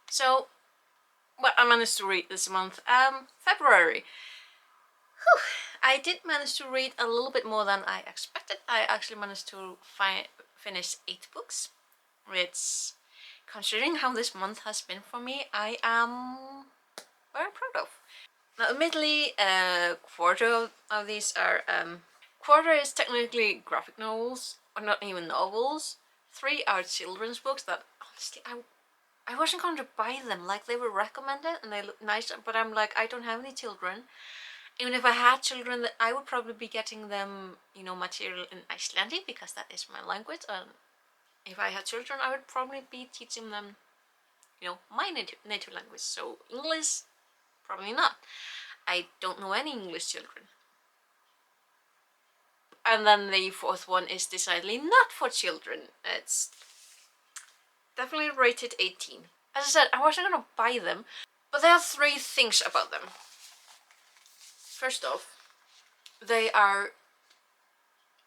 So, what I managed to read this month, February. Whew. I did manage to read a little bit more than I expected. I actually managed to finish 8 books, which, considering how this month has been for me, I am very proud of. Now, admittedly, a quarter of these are, quarter is technically graphic novels, or not even novels. 3 are children's books that, honestly, I wasn't going to buy them. Like, they were recommended and they look nice, but I'm like, I don't have any children. Even if I had children, I would probably be getting them, you know, material in Icelandic, because that is my language. And if I had children, I would probably be teaching them, you know, my native language. So English, probably not. I don't know any English children. And then the 4th one is decidedly not for children. It's definitely rated 18. As I said, I wasn't gonna buy them, but there are 3 things about them. First off, I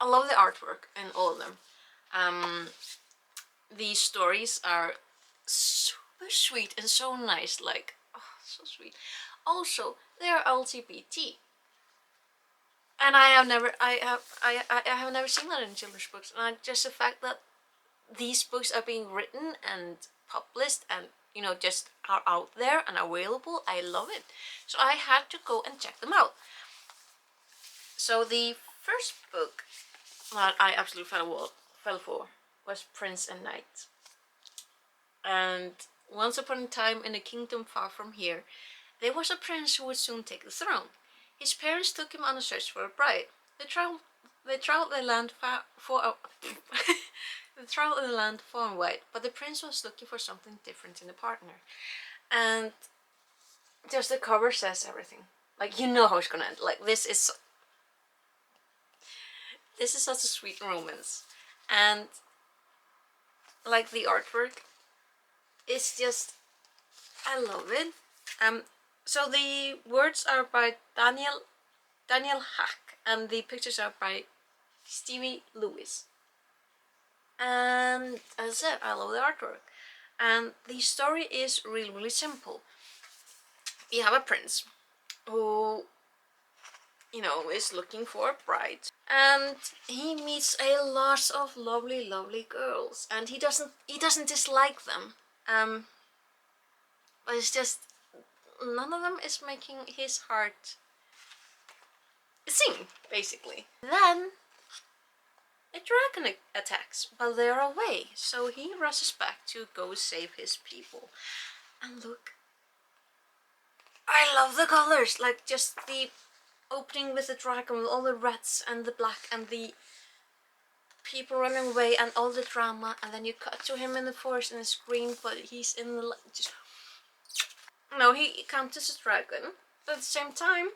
love the artwork in all of them. These stories are super sweet and so nice, like, oh, so sweet. Also, they are LGBT. And I have never seen that in children's books. And just the fact that these books are being written and published and, you know, just are out there and available, I love it. So I had to go and check them out. So the first book that I absolutely fell for was Prince and Knight. And once upon a time in a kingdom far from here, there was a prince who would soon take the throne. His parents took him on a search for a bride. They traveled the land they traveled the land far and wide, but the prince was looking for something different in a partner. And just the cover says everything. Like, you know how it's gonna end. Like, this is such a sweet romance. And like, the artwork, it's just, I love it. So the words are by Daniel Haack, and the pictures are by Stevie Lewis. And as I said, I love the artwork. And the story is really simple. You have a prince who, you know, is looking for a bride, and he meets a lot of lovely girls, and he doesn't dislike them, but it's just none of them is making his heart sing, basically. Then a dragon attacks, but they're away, so he rushes back to go save his people. And look, I love the colors, like, just the opening with the dragon with all the reds and the black and the people running away and all the drama, and then you cut to him in the forest and it's green, but he's in the just... No, he encounters a dragon, but at the same time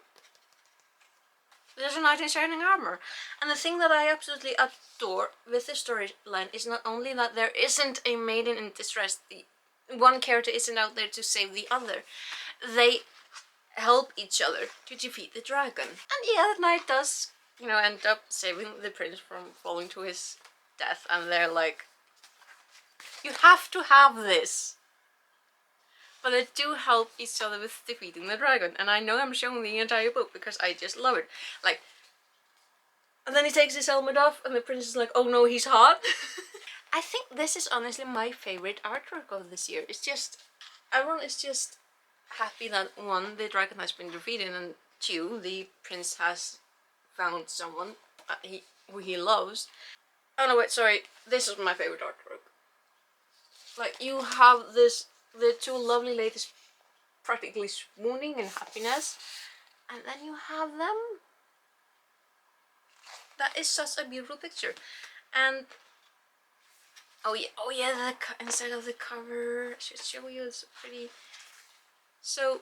there's a knight in shining armor. And the thing that I absolutely adore with this storyline is not only that there isn't a maiden in distress, the one character isn't out there to save the other, they help each other to defeat the dragon. And yeah, the knight does, you know, end up saving the prince from falling to his death, and they're like, you have to have this. But they do help each other with defeating the dragon, and I know I'm showing the entire book because I just love it. Like, and then he takes his helmet off and the prince is like, oh no, he's hot. I think this is honestly my favorite artwork of this year. It's just, everyone is just happy that 1, the dragon has been defeated, and 2, the prince has found someone who he loves. Oh no, wait, sorry, this is my favorite artwork. Like, you have the 2 lovely ladies practically swooning in happiness, and then you have them. That is such a beautiful picture. And oh yeah, the inside of the cover, I should show you, it's pretty. So,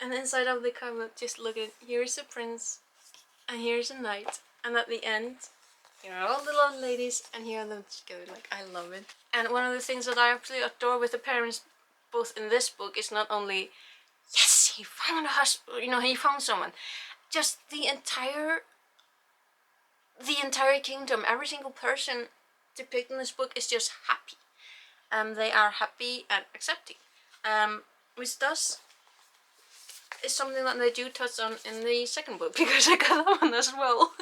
and inside of the cover, just look at, here's a prince and here's a knight, and at the end, here are all the lovely ladies, and here are them together. Like, I love it. And one of the things that I absolutely adore with the parents, both in this book, is not only, yes, he found a husband, you know, he found someone. Just the entire kingdom, every single person depicted in this book is just happy. They are happy and accepting. which does is something that they do touch on in the second book, because I got that one as well.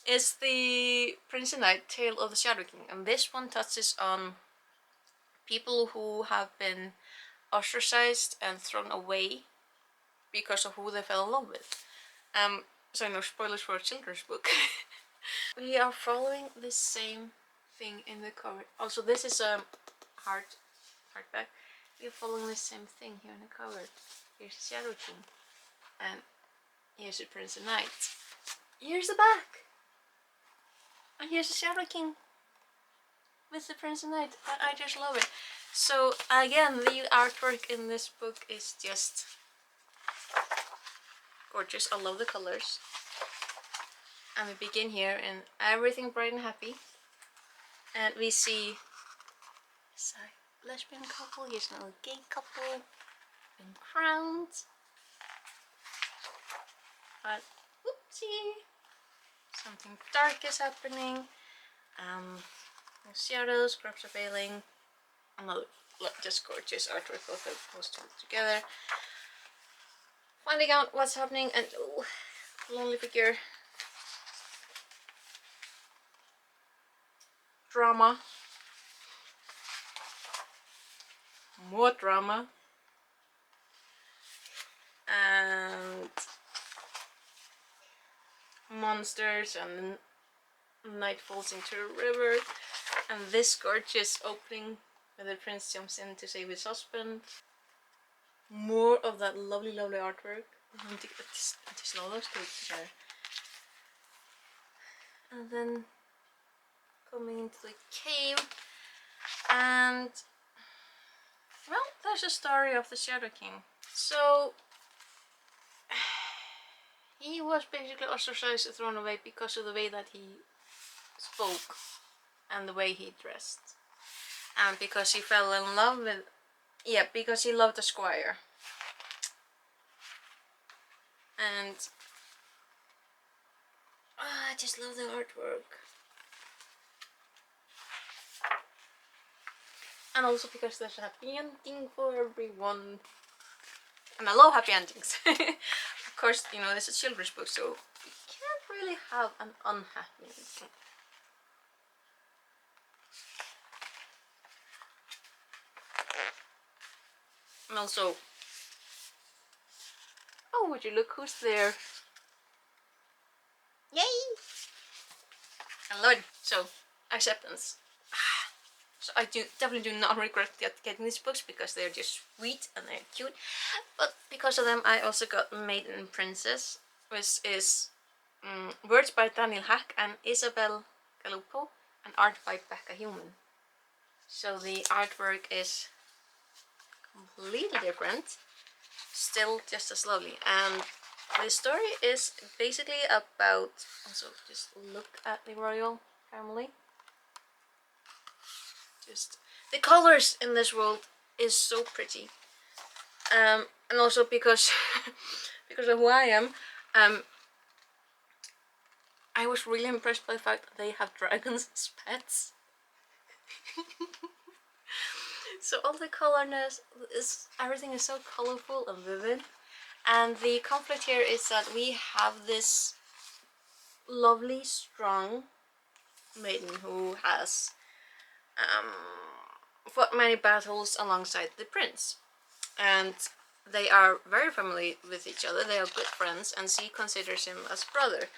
Is the Prince and Knight Tale of the Shadow King, and this one touches on people who have been ostracized and thrown away because of who they fell in love with. So no spoilers for a children's book. We are following the same thing in the cover. Also, this is a hardback. We are following the same thing here in the cover. Here's the Shadow King, and here's the Prince and Knight. Here's the back, and here's the Shadow King with the Prince and Knight, and I just love it. So again, the artwork in this book is just gorgeous. I love the colors. And we begin here in everything bright and happy, and we see a lesbian couple. Here's another gay couple, been crowned. But whoopsie, something dark is happening. Shadows, crops are failing. Another just gorgeous artwork, both of those two together. Finding out what's happening, and oh, lonely figure. Drama. More drama. And monsters, and the night falls into a river. And this gorgeous opening where the prince jumps in to save his husband. More of that lovely, lovely artwork. And then coming into the cave, and well, there's a story of the Shadow King. So he was basically ostracized and thrown away because of the way that he spoke and the way he dressed, and because he fell in love with, because he loved a squire. And I just love the artwork. And also because there's a happy ending for everyone. And I love happy endings. Of course, you know, this is a children's book, so you can't really have an unhappy ending. And also, oh, would you look who's there? Yay! I love it. So, acceptance. So I definitely do not regret getting these books because they're just sweet and they're cute. But because of them, I also got Maiden and Princess, which is words by Daniel Haack and Isabel Galupo, and art by Becca Human. So the artwork is completely different, still just as lovely. And the story is basically about, also just look at the royal family. Just the colors in this world is so pretty, and also because because of who I am, I was really impressed by the fact that they have dragons as pets. So all the colorness is, everything is so colorful and vivid. And the conflict here is that we have this lovely, strong maiden who has fought many battles alongside the prince, and they are very familiar with each other. They are good friends, and she considers him as brother.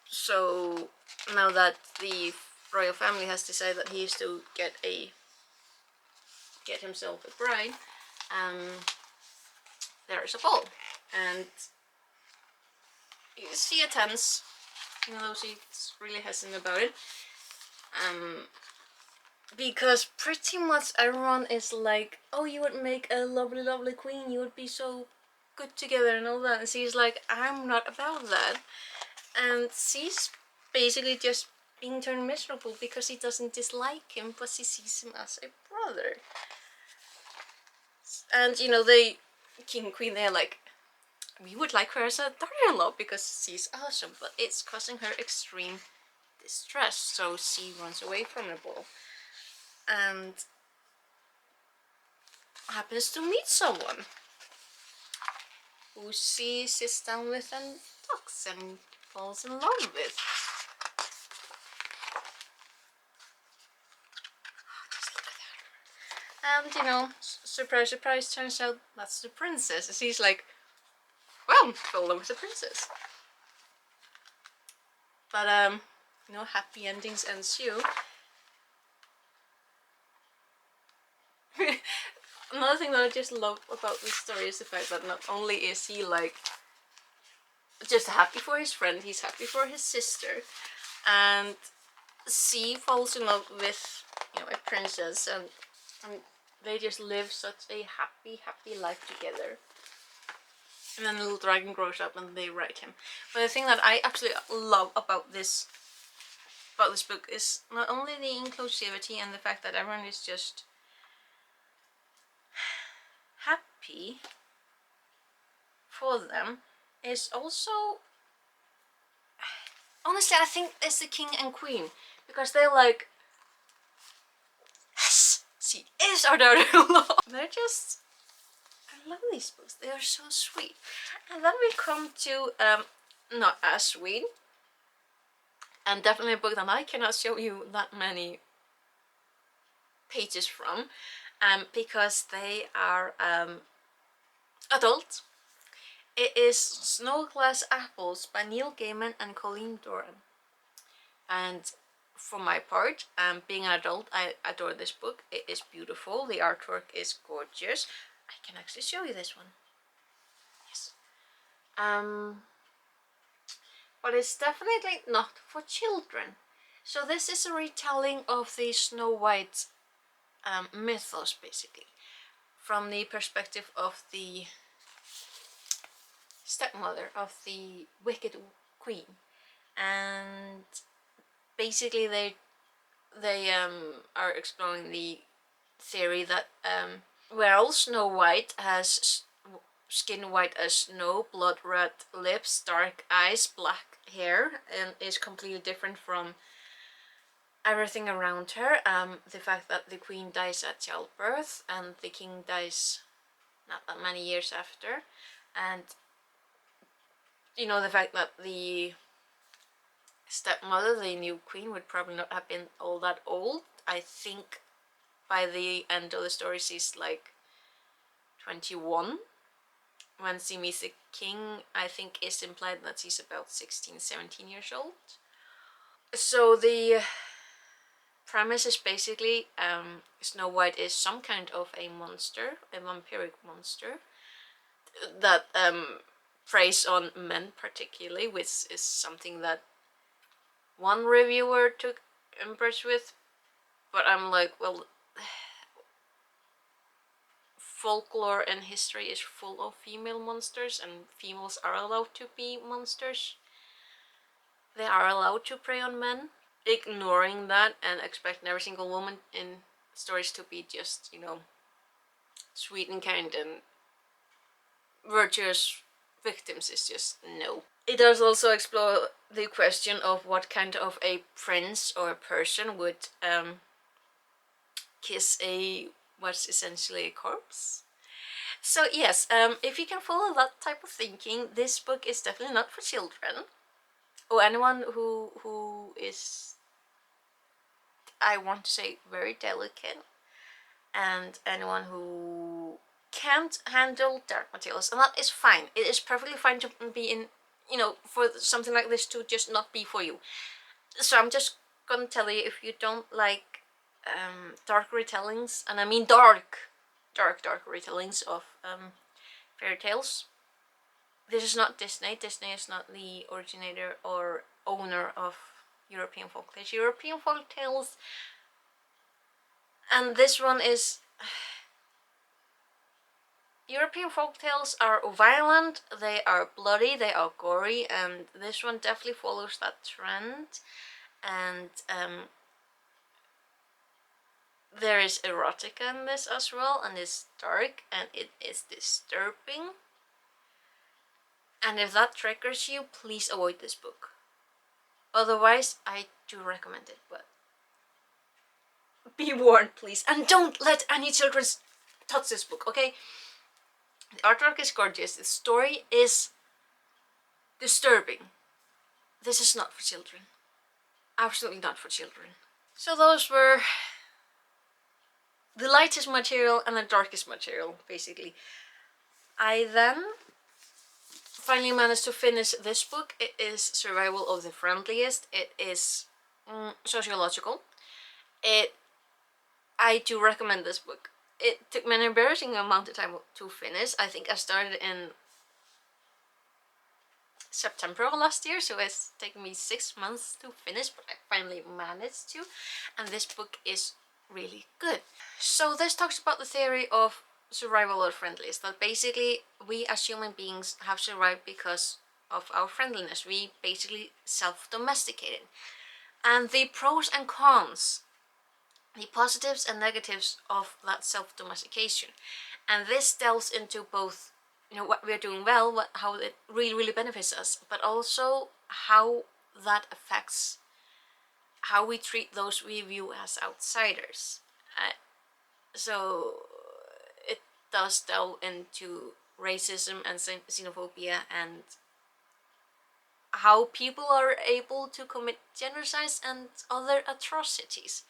So now that the royal family has decided that he is to get himself a bride, there is a ball, and she attends, even though she's really hesitant about it. Because pretty much everyone is like, oh, you would make a lovely, lovely queen, you would be so good together and all that. And she's like, I'm not about that. And she's basically just being turned miserable because she doesn't dislike him, but she sees him as a brother. And you know, the king and queen, they're like, we would like her as a daughter-in-law because she's awesome, but it's causing her extreme distress, so she runs away from the ball. And happens to meet someone who she sits down with and talks and falls in love with. Just look at that. And you know, surprise, surprise, turns out that's the princess. And she's like, well, fell in love with the princess. But you know, happy endings ensue. Another thing that I just love about this story is the fact that not only is he like just happy for his friend, he's happy for his sister, and she falls in love with, you know, a princess, and they just live such a happy life together. And then the little dragon grows up and they write him. But the thing that I absolutely love about this book is not only the inclusivity and the fact that everyone is just happy for them, is also, honestly, I think it's the king and queen, because they're like, yes, she is our daughter-in-law. They're just, I love these books, they are so sweet. And then we come to not as sweet, and definitely a book that I cannot show you that many pages from, because they are adult. It is Snow Glass Apples by Neil Gaiman and Colleen Doran. And for my part, being an adult, I adore this book. It is beautiful, the artwork is gorgeous. I can actually show you this one. Yes. But it's definitely not for children. So this is a retelling of the Snowwhite mythos, basically, from the perspective of the stepmother of the wicked queen. And basically they are exploring the theory that well, Snow White has skin white as snow, blood red lips, dark eyes, black hair, and is completely different from everything around her. The fact that the queen dies at childbirth and the king dies not that many years after, and you know, the fact that the stepmother, the new queen, would probably not have been all that old. I think by the end of the story she's like 21. When she meets the king, I think it's implied that she's about 16, 17 years old. So the premise is basically Snow White is some kind of a monster, a vampiric monster, that preys on men particularly, which is something that one reviewer took umbrage with. But I'm like, well, folklore and history is full of female monsters, and females are allowed to be monsters. They are allowed to prey on men. Ignoring that and expecting every single woman in stories to be just, you know, sweet and kind and virtuous victims is just no. It does also explore the question of what kind of a prince or a person would kiss a what's essentially a corpse. So yes, if you can follow that type of thinking, this book is definitely not for children or anyone who is, I want to say, very delicate, and anyone who can't handle dark materials, and that is fine. It is perfectly fine to be in, you know, for something like this to just not be for you. So I'm just gonna tell you, if you don't like dark retellings, and I mean dark retellings of fairy tales, this is not Disney. Disney is not the originator or owner of European folktales. European folktales, and this one is, European folktales are violent, they are bloody, they are gory, and this one definitely follows that trend. And there is erotica in this as well, and it's dark and it is disturbing. And if that triggers you, please avoid this book. Otherwise, I do recommend it, but be warned, please. And don't let any children touch this book, okay? The artwork is gorgeous. The story is disturbing. This is not for children. Absolutely not for children. So those were the lightest material and the darkest material, basically. I then finally managed to finish this book. It is Survival of the Friendliest. It is sociological. I do recommend this book. It took me an embarrassing amount of time to finish. I think I started in September of last year, so it's taken me 6 months to finish, but I finally managed to, and this book is really good. So this talks about the theory of survival of friendliest, that basically we as human beings have survived because of our friendliness. We basically self-domesticated, and the pros and cons, the positives and negatives of that self-domestication, and this delves into both, you know, what we're doing well, how it really benefits us, but also how that affects how we treat those we view as outsiders. So it does delve into racism and xenophobia and how people are able to commit genocide and other atrocities.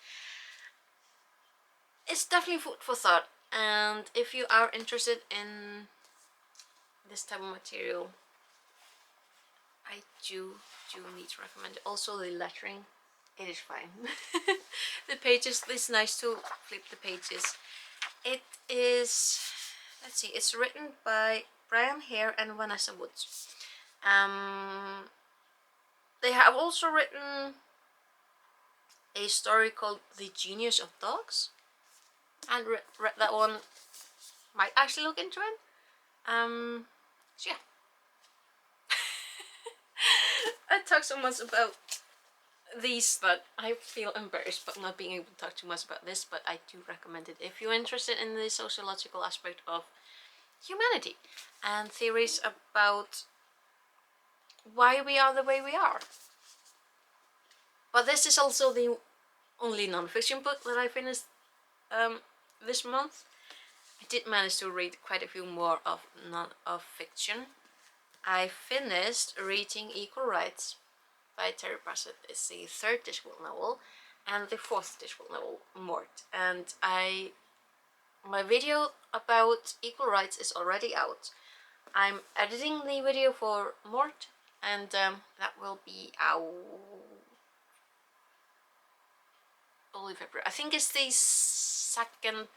It's definitely food for thought, and if you are interested in this type of material, I do need to recommend it. Also the lettering, it is fine. The pages, it's nice to flip the pages. It is, let's see, it's written by Brian Hare and Vanessa Woods. They have also written a story called The Genius of Dogs, and read that one. Might actually look into it. So yeah. I talk so much about these that I feel embarrassed about not being able to talk too much about this, but I do recommend it if you're interested in the sociological aspect of humanity and theories about why we are the way we are. But this is also the only non-fiction book that I finished this month. I did manage to read quite a few more of non-fiction. I finished reading Equal Rights by Terry Pratchett. It's the 3rd Discworld novel and the 4th Discworld novel, Mort. And my video about Equal Rights is already out. I'm editing the video for Mort, and that will be out early February. I think it's the 2nd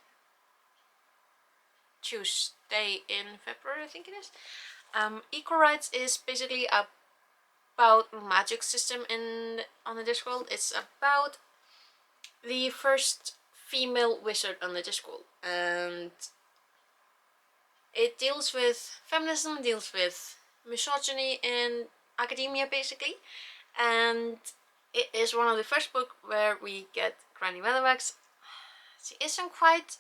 Tuesday in February, I think it is. Equal Rights is basically about magic system on the Discworld. It's about the first female wizard on the Discworld, and it deals with feminism, deals with misogyny in academia basically, and it is one of the first books where we get Granny Weatherwax. She hasn't quite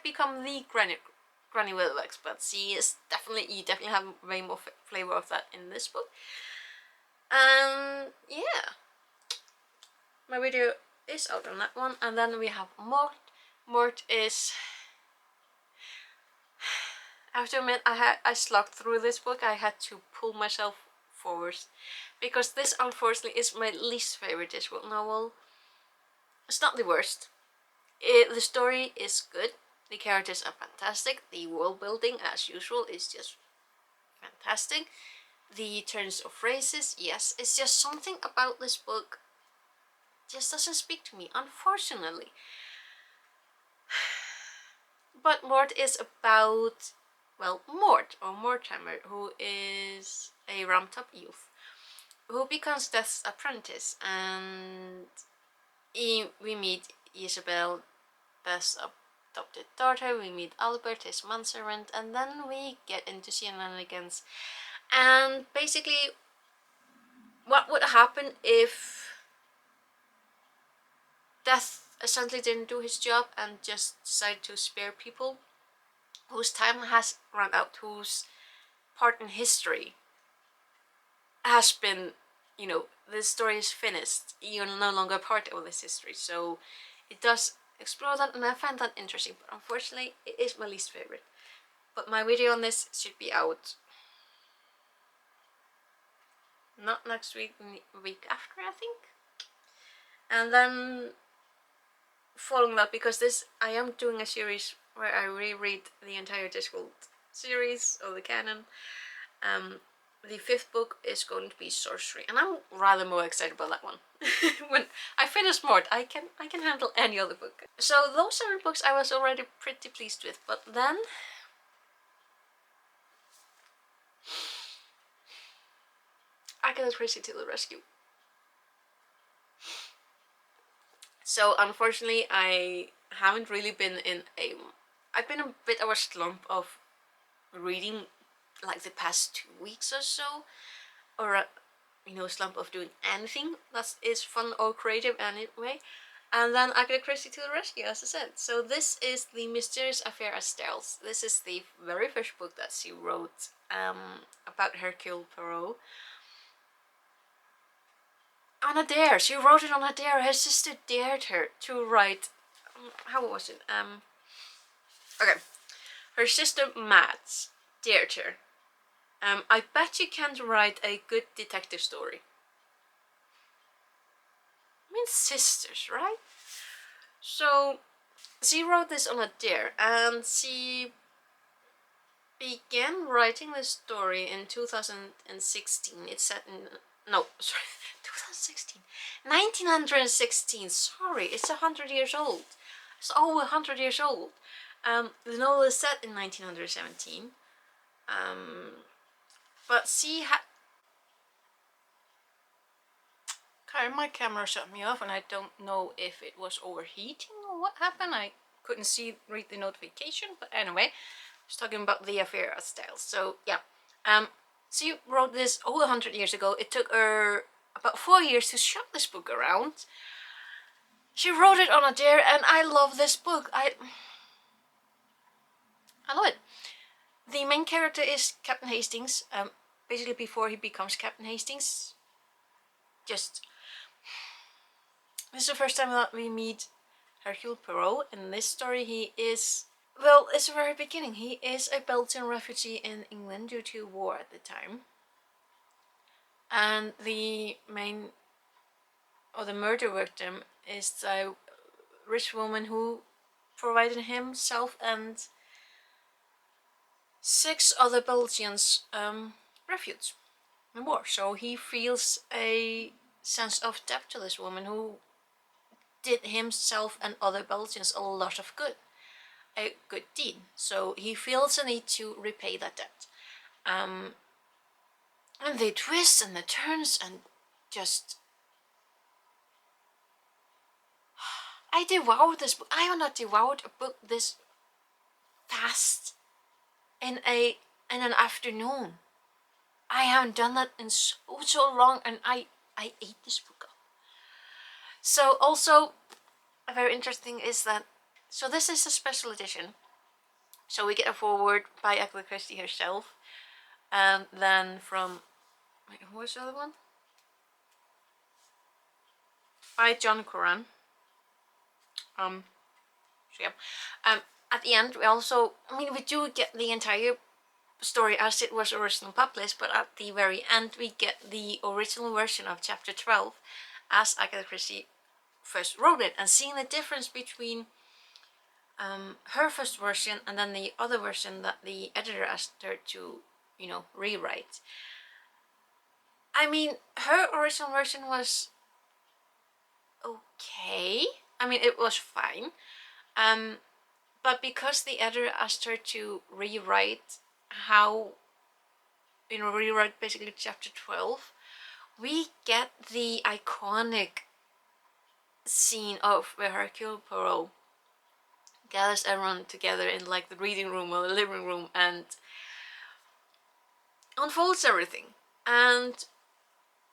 become the Granny Weatherwax, but she is you definitely have way more flavor of that in this book. And yeah, my video is out on that one. And then we have Mort. Mort is, I have to admit, I slogged through this book. I had to pull myself forward because this unfortunately is my least favorite Discworld novel. It's not the worst. The story is good. The characters are fantastic. The world building, as usual, is just fantastic. The turns of phrases, yes, it's just something about this book just doesn't speak to me, unfortunately. But Mort is about, well, Mort, or Mortimer, who is a ramped-up youth who becomes Death's apprentice, and we meet Isabel, Death's adopted daughter, we meet Albert, his manservant, and then we get into shenanigans. And basically, what would happen if Death essentially didn't do his job and just decided to spare people whose time has run out, whose part in history has been, you know, the story is finished, you're no longer part of this history. So it does explore that, and I find that interesting, but unfortunately it is my least favorite. But my video on this should be out not next week, the week after, I think. And then following that, because this, I am doing a series where I reread the entire Discworld series of the canon. The 5th book is going to be Sorcery, and I'm rather more excited about that one. When I finish Mort, I can handle any other book. So those 7 books I was already pretty pleased with, but then Agatha Christie to the rescue. So unfortunately, I haven't really been in a... I've been a bit of a slump of reading like the past 2 weeks or so, or a, you know, slump of doing anything that is fun or creative anyway. And then Agatha Christie to the rescue, as I said. So this is The Mysterious Affair at Styles. This is the very first book that she wrote about Hercule Poirot. On a dare. She wrote it on a dare. Her sister dared her to write... how was it? Okay. Her sister Mads dared her. I bet you can't write a good detective story. I mean, sisters, right? So she wrote this on a dare, and she began writing the story in 2016. It's set in... no, sorry, 2016. 1916, sorry, it's 100 years old. It's over 100 years old. The novel is set in 1917. But she had... okay, my camera shut me off, and I don't know if it was overheating or what happened. I couldn't read the notification, but anyway, I was talking about the affair at Styles. So yeah, she wrote this over 100 years ago. It took her about 4 years to shop this book around. She wrote it on a dare, and I love this book. I love it. The main character is Captain Hastings. Basically before he becomes Captain Hastings. This is the first time that we meet Hercule Poirot. In this story, he is... well, it's the very beginning. He is a Belgian refugee in England due to war at the time. And the main... or the murder victim is a rich woman who provided himself and 6 other Belgians refuge in war. So he feels a sense of debt to this woman who did himself and other Belgians a lot of good. A good deed. So he feels a need to repay that debt. And the twists and the turns and just... I devoured this book. I have not devoured a book this fast in an afternoon. I haven't done that in so long, and I ate this book up. So also, very interesting is that, so this is a special edition. So we get a foreword by Agatha Christie herself, and then from, wait, who was the other one? By John Coran. So yeah. At the end, we also, I mean, we do get the entire story as it was originally published, but at the very end we get the original version of chapter 12 as Agatha Christie first wrote it, and seeing the difference between her first version and then the other version that the editor asked her to, you know, rewrite. I mean, her original version was okay. I mean, it was fine. But because the editor asked her to rewrite how, you know, rewrite basically chapter 12, we get the iconic scene of where Hercule Poirot gathers everyone together in like the reading room or the living room and unfolds everything. And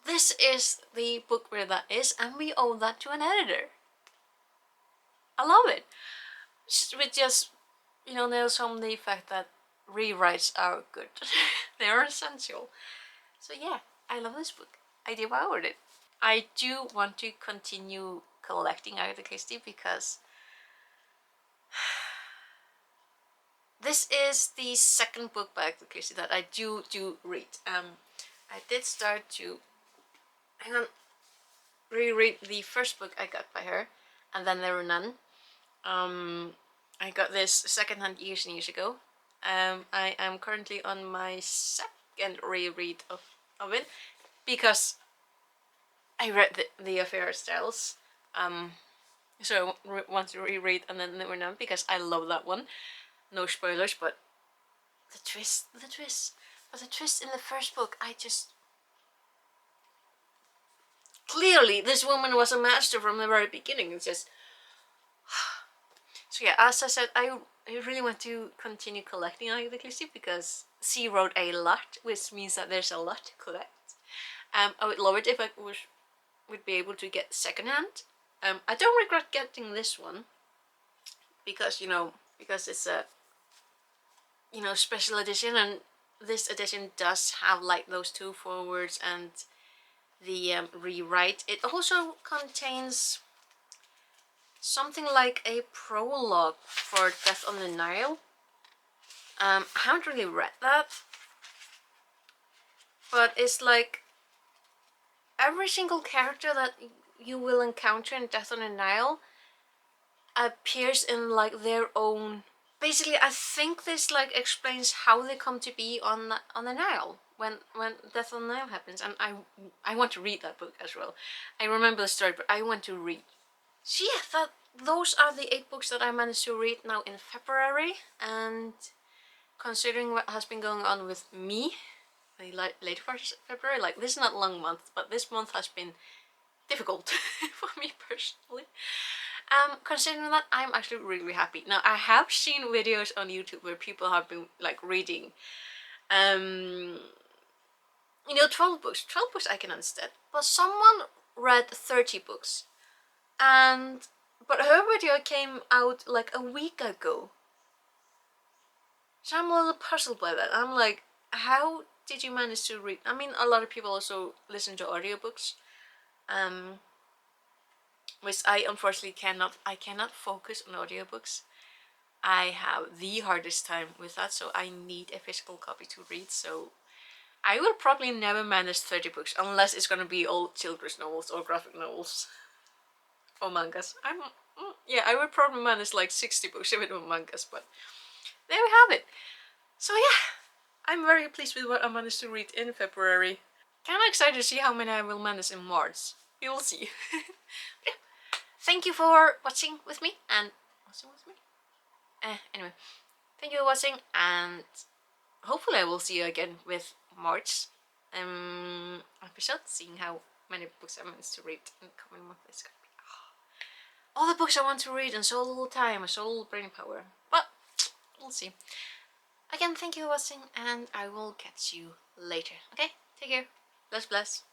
this is the book where that is, and we owe that to an editor. I love it. With just, you know, nails home the fact that rewrites are good. They are essential. So yeah, I love this book. I devoured it. I do want to continue collecting Agatha Christie because this is the second book by Agatha Christie that I do read. I did start to reread the first book I got by her, and then there were none. I got this secondhand years and years ago. I am currently on my second reread of it, because I read the Affair Styles. So I want to reread and then there were none, because I love that one. No spoilers, but the twist. But the twist in the first book, I just... Clearly, this woman was a master from the very beginning. It's just... So yeah, as I said, I really want to continue collecting Agatha Christie, because she wrote a lot, which means that there's a lot to collect. I would love it if I would be able to get secondhand. I don't regret getting this one, because, you know, because it's a, you know, special edition, and this edition does have like those two forwards and the rewrite. It also contains something like a prologue for Death on the Nile. I haven't really read that, but it's like every single character that you will encounter in Death on the Nile appears in like their own... Basically, I think this like explains how they come to be on the Nile when Death on the Nile happens, and I want to read that book as well. I remember the story, but I want to read. So yeah, those are the 8 books that I managed to read now in February, and considering what has been going on with me the later part of February, like, this is not a long month, but this month has been difficult for me personally. Considering that, I'm actually really happy. Now, I have seen videos on YouTube where people have been like reading, you know, 12 books. 12 books I can understand, but someone read 30 books, but her video came out like a week ago. So I'm a little puzzled by that. I'm like, how did you manage to read? I mean, a lot of people also listen to audiobooks, which I unfortunately cannot. I cannot focus on audiobooks. I have the hardest time with that, so I need a physical copy to read. So I will probably never manage 30 books unless it's gonna be all children's novels or graphic novels or mangas. Yeah, I would probably manage like 60 books if it were mangas, but there we have it. So yeah, I'm very pleased with what I managed to read in February. Kind of excited to see how many I will manage in March. We will see. Yeah. Thank you for watching with me, and anyway, thank you for watching, and hopefully I will see you again with March episode, seeing how many books I managed to read in the coming month. It's gonna be all the books I want to read in so little time, so little brain power. But we'll see. Again, thank you for watching, and I will catch you later. Okay, take care. Bless.